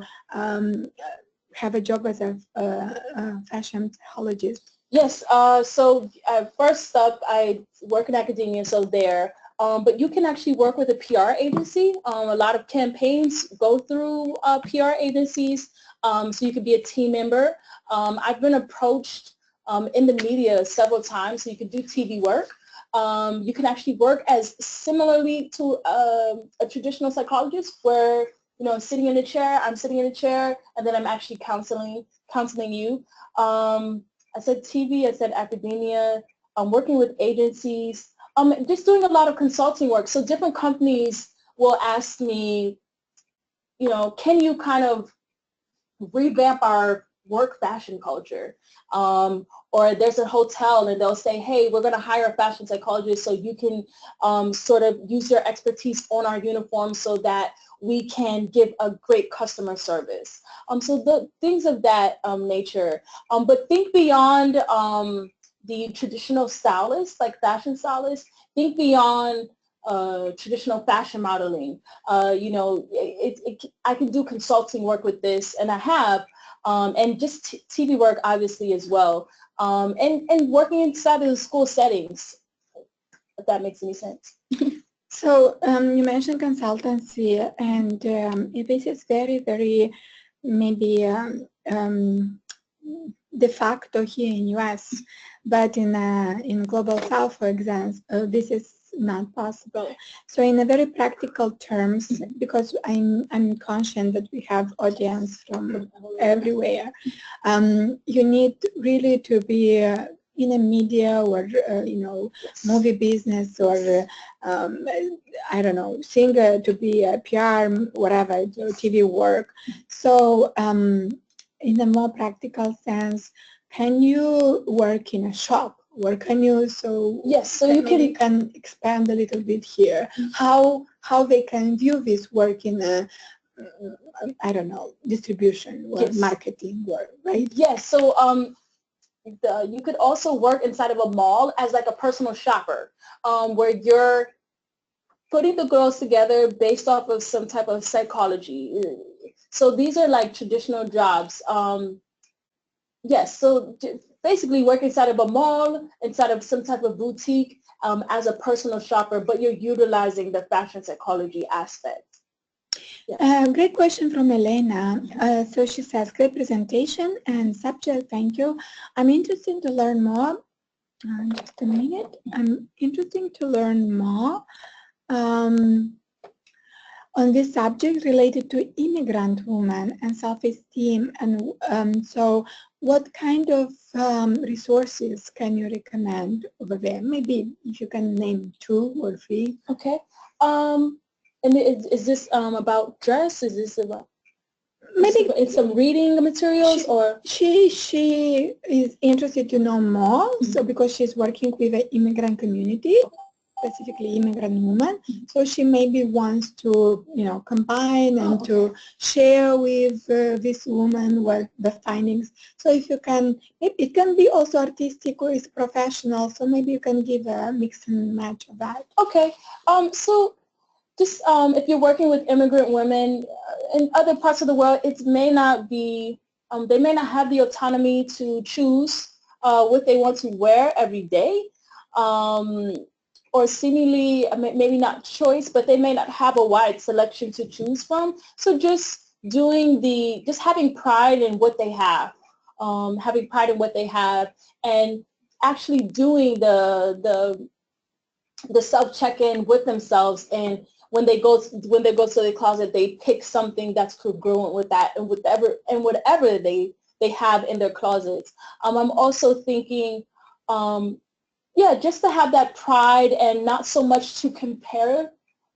have a job as a fashion psychologist. Yes, so first up, I work in academia, so there. But you can actually work with a PR agency. A lot of campaigns go through PR agencies, so you could be a team member. I've been approached in the media several times, so you could do TV work. You can actually work as similarly to a traditional psychologist where, you know, sitting in a chair, I'm sitting in a chair, and then I'm actually counseling you. I said TV, I said academia, working with agencies, just doing a lot of consulting work. So different companies will ask me, you know, can you kind of revamp our work fashion culture? Or there's a hotel and they'll say, hey, we're going to hire a fashion psychologist so you can sort of use your expertise on our uniforms so that we can give a great customer service. So the things of that nature. But think beyond the traditional stylists, like fashion stylists. Think beyond traditional fashion modeling. You know, I can do consulting work with this, and I have, and just TV work obviously as well, and working inside of the school settings, if that makes any sense. So you mentioned consultancy, and this is very, very maybe de facto here in US, but in Global South, for example, this is not possible. So in a very practical terms, because I'm conscious that we have audience from everywhere, you need really to be in a media or you know, movie business, or I don't know, singer, to be a PR, whatever, TV work. So in a more practical sense, can you work in a shop? Or can you, so yes, so you can expand a little bit here, how they can view this work in a, I don't know, distribution or marketing work, right? Yes, so you could also work inside of a mall as like a personal shopper, where you're putting the girls together based off of some type of psychology. So these are like traditional jobs. Yes, so basically work inside of a mall, inside of some type of boutique as a personal shopper, but you're utilizing the fashion psychology aspect. Yes. Great question from Elena. So she says, great presentation and subject, thank you. I'm interested to learn more. Just a minute. I'm interested to learn more on this subject related to immigrant women and self-esteem. And so what kind of resources can you recommend over there? Maybe if you can name 2 or 3. Okay. And is this about dress? Is this about maybe it's some reading materials or? She is interested to know more. So because she's working with the immigrant community, specifically immigrant women, so she maybe wants to, combine and to share with this woman what the findings. So if you can, it can be also artistic or it's professional. So maybe you can give a mix and match of that. Okay. So just if you're working with immigrant women in other parts of the world, it may not be, they may not have the autonomy to choose what they want to wear every day. Or seemingly, maybe not choice, but they may not have a wide selection to choose from. So just having pride in what they have, and actually doing the self check-in with themselves, and when they go to the closet, they pick something that's congruent with that and whatever they have in their closets. I'm also thinking. Yeah, just to have that pride and not so much to compare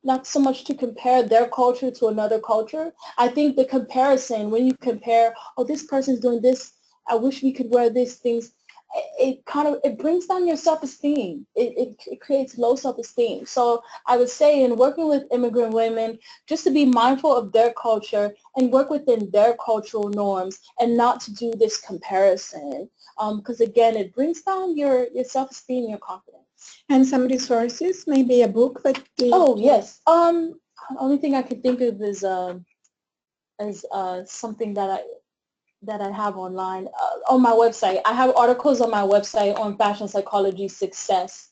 their culture to another culture. I think the comparison, when you compare, oh, this person's doing this, I wish we could wear these things, it brings down your self-esteem. It creates low self-esteem. So I would say in working with immigrant women, just to be mindful of their culture and work within their cultural norms and not to do this comparison. Because again, it brings down your self-esteem, your confidence. And some resources, maybe a book that. Oh yes. Only thing I could think of is something that I have online on my website. I have articles on my website on fashion psychology success.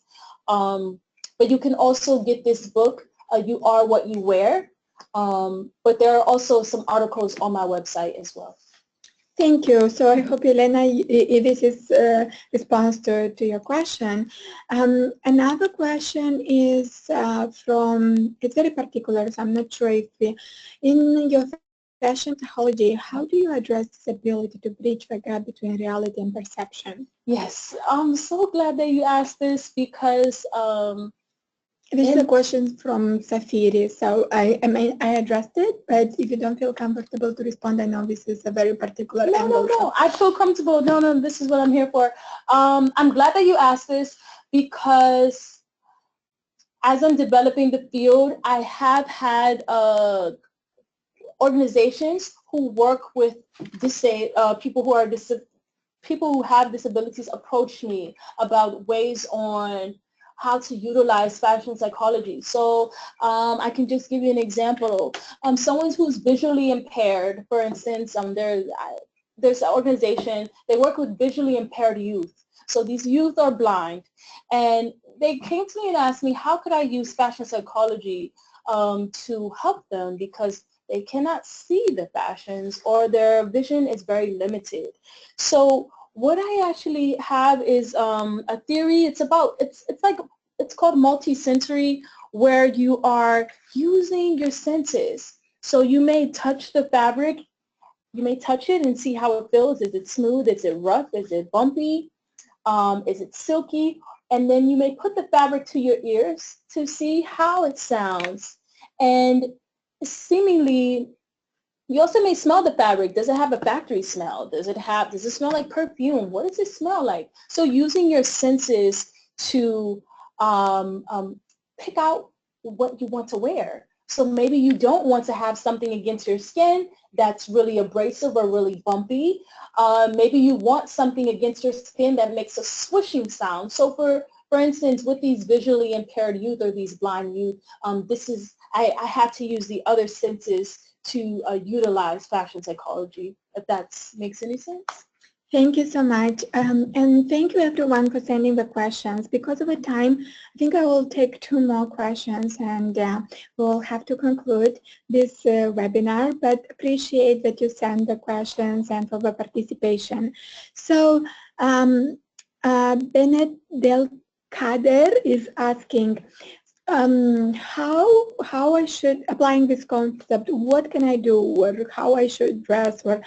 But you can also get this book, You Are What You Wear. But there are also some articles on my website as well. Thank you. So I hope, Elena, this is a response to your question. Another question is it's very particular, so I'm not sure if in your fashion psychology, how do you address this ability to bridge the gap between reality and perception? Yes, I'm so glad that you asked this because this is a question from Safiri, so I addressed it, but if you don't feel comfortable to respond, I know this is a very particular angle. No, I feel comfortable. No, this is what I'm here for. I'm glad that you asked this because as I'm developing the field, I have had organizations who work with people who have disabilities approach me about ways on how to utilize fashion psychology. So I can just give you an example. Someone who's visually impaired, for instance, there's an organization, they work with visually impaired youth. So these youth are blind, and they came to me and asked me, how could I use fashion psychology to help them because they cannot see the fashions or their vision is very limited. So what I actually have is a theory. It's called multi-sensory, where you are using your senses. So you may touch the fabric, you may touch it and see how it feels. Is it smooth? Is it rough? Is it bumpy? Is it silky? And then you may put the fabric to your ears to see how it sounds. And seemingly, you also may smell the fabric. Does it have a factory smell? Does it smell like perfume? What does it smell like? So using your senses to pick out what you want to wear. So maybe you don't want to have something against your skin that's really abrasive or really bumpy. Maybe you want something against your skin that makes a swishing sound. So for for instance, with these visually impaired youth or these blind youth, I have to use the other senses to utilize fashion psychology, if that makes any sense. Thank you so much. And thank you everyone for sending the questions. Because of the time, I think I will take 2 more questions and we'll have to conclude this webinar, but appreciate that you send the questions and for the participation. So Bennett Del Kader is asking, how I should, applying this concept, what can I do, or how I should dress or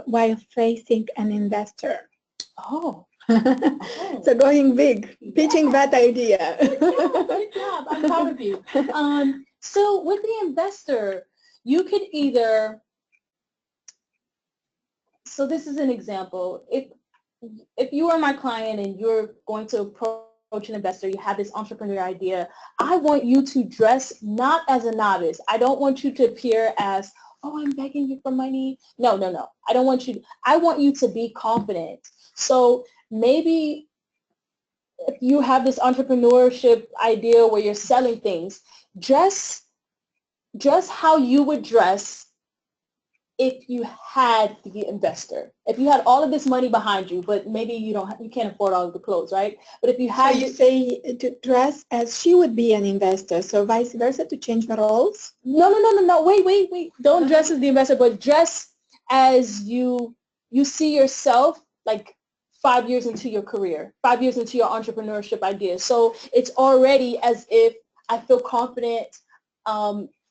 while facing an investor? Oh. So going big, pitching that idea. Good job. I'm proud of you. So with the investor, you could either, so this is an example. If you are my client and you're going to approach an investor, you have this entrepreneur idea, I want you to dress not as a novice. I don't want you to appear as, oh, I'm begging you for money. No, no, no. I don't want you, I want you to be confident. So maybe if you have this entrepreneurship idea where you're selling things, dress how you would dress if you had the investor. If you had all of this money behind you, but maybe you can't afford all of the clothes, right? But if you had, so you say to dress as she would be an investor, so vice versa, to change the roles? No. Wait. Don't dress as the investor, but dress as you see yourself like 5 years into your career, 5 years into your entrepreneurship idea. So it's already as if I feel confident.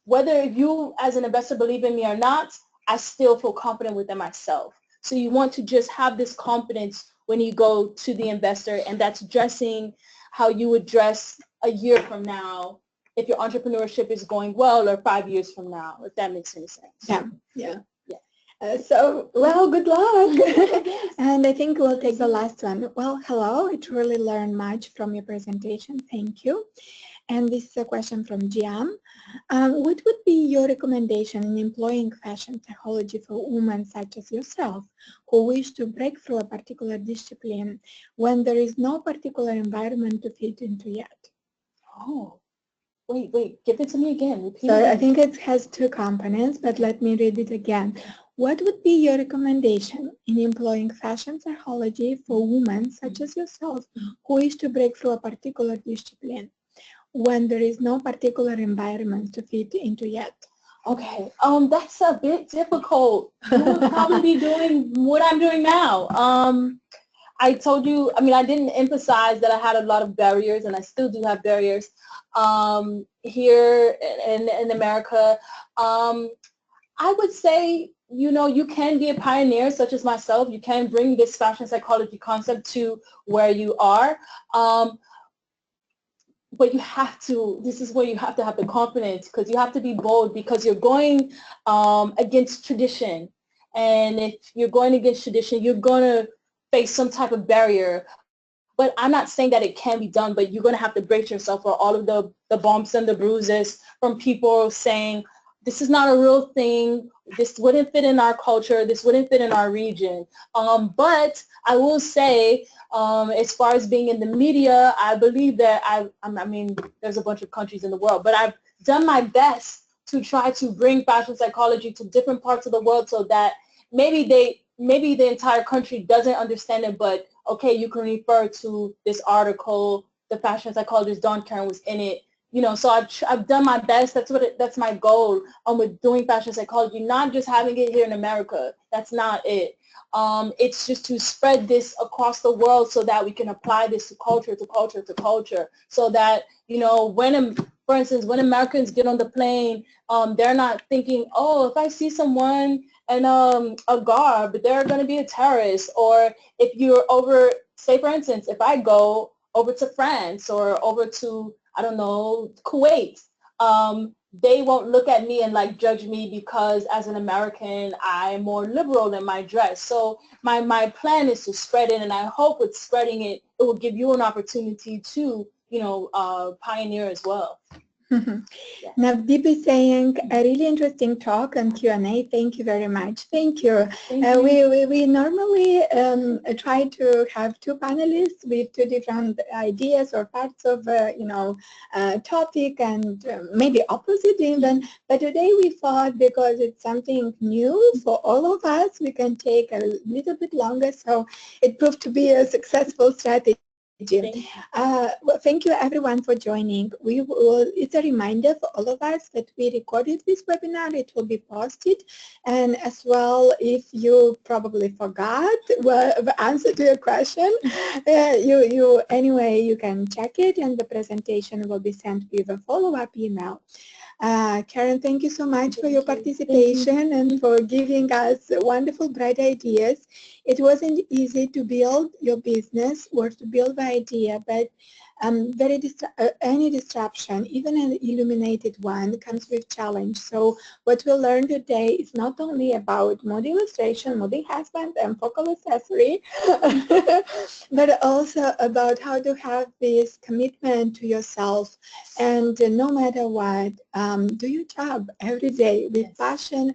Whether you as an investor believe in me or not, I still feel confident within myself. So you want to just have this confidence when you go to the investor, and that's dressing how you would dress a year from now if your entrepreneurship is going well, or 5 years from now, if that makes any sense. Yeah. So, well, good luck. And I think we'll take the last one. Well, hello. I truly learned much from your presentation. Thank you. And this is a question from Jiam. What would be your recommendation in employing fashion psychology for women such as yourself who wish to break through a particular discipline when there is no particular environment to fit into yet? Oh, wait, give it to me again. Repeat so it again. I think it has 2 components, but let me read it again. What would be your recommendation in employing fashion psychology for women such as yourself who wish to break through a particular discipline when there is no particular environment to fit into yet? Okay, that's a bit difficult. You would probably be doing what I'm doing now. I told you, I didn't emphasize that I had a lot of barriers, and I still do have barriers here in America. I would say, you can be a pioneer such as myself. You can bring this fashion psychology concept to where you are. But you have to, this is where you have to have the confidence, because you have to be bold, because you're going against tradition. And if you're going against tradition, you're going to face some type of barrier. But I'm not saying that it can be done, but you're going to have to brace yourself for all of the bumps and the bruises from people saying, this is not a real thing, this wouldn't fit in our culture, this wouldn't fit in our region. But I will say, as far as being in the media, I believe that there's a bunch of countries in the world, but I've done my best to try to bring fashion psychology to different parts of the world, so that maybe the entire country doesn't understand it, but okay, you can refer to this article, the fashion psychologist Dawnn was in it. So I've done my best. That's my goal with doing fashion psychology, not just having it here in America. That's not it. It's just to spread this across the world so that we can apply this to culture, so that, for instance, when Americans get on the plane, they're not thinking, oh, if I see someone in a garb, they're going to be a terrorist. Or if you're over, say, for instance, if I go over to France or over to, I don't know, Kuwait, they won't look at me and judge me because as an American, I'm more liberal in my dress. So my plan is to spread it, and I hope with spreading it, it will give you an opportunity to, pioneer as well. Yes. Navdeep is saying a really interesting talk on Q&A. Thank you very much. Thank you. Thank you. We normally try to have two panelists with two different ideas or parts of topic and maybe opposite even. But today we thought because it's something new for all of us, we can take a little bit longer. So it proved to be a successful strategy. Well, thank you everyone for joining. It's a reminder for all of us that we recorded this webinar. It will be posted, and as well, if you probably forgot the answer to your question, you can check it, and the presentation will be sent with a follow-up email. Karen, thank you so much for your participation and for giving us wonderful, bright ideas. It wasn't easy to build your business or to build the idea, but any disruption, even an illuminated one, comes with challenge. So what we learned today is not only about mode illustration, mode enhancement, and focal accessory, but also about how to have this commitment to yourself and no matter what, do your job every day with passion,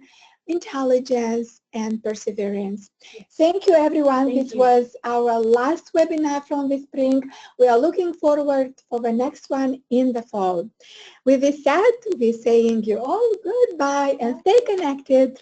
intelligence, and perseverance. Thank you, everyone. This was our last webinar from the spring. We are looking forward for the next one in the fall. With this said, we're saying you all goodbye and stay connected.